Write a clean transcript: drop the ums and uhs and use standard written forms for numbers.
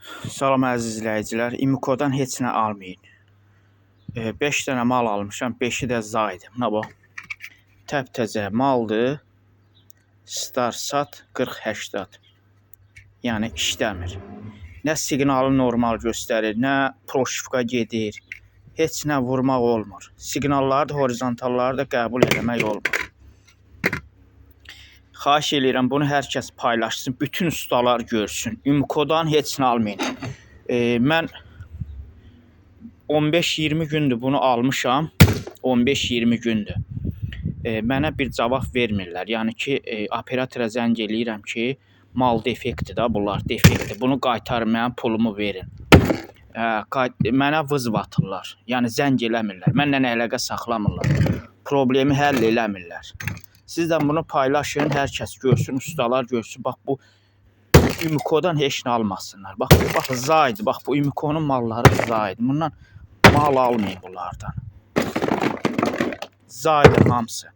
Salam əziz izləyicilər. İmikodan heç nə almayın. 5 dənə mal almışam. 5-i də zaydı. Buna bax. Təptəzə maldır. Star sat 40-80. Yəni işləmir. Nə siqnalı normal göstərir, nə proşifka gedir. Heç nə vurmaq olmur. Siqnalları da, horizontalları da qəbul etmək olmur. Xahiş edirəm bunu hər kəs paylaşsın, bütün ustalar görsün. İmikodan heç nə almayın. Mən 15-20 gündür bunu almışam. 15-20 gündür. Mənə bir cavab vermirlər. Yəni ki, operatora zəng eləyirəm ki, mal defektdir da, bunlar defektdir. Bunu qaytarın, mənim pulumu verin. Mənə vızv atırlar. Yəni zəng eləmirlər. Mənlə əlaqə saxlamırlar. Problemi həll eləmirlər. Siz də bunu paylaşın, hər kəs görsün, ustalar görsün. Bax bu İmikodan heç nə almasınlar. Bax zaydı. Bax bu İmikonun malları zaydı. Bundan mal almayın bunlardan. Zaydı hamısı.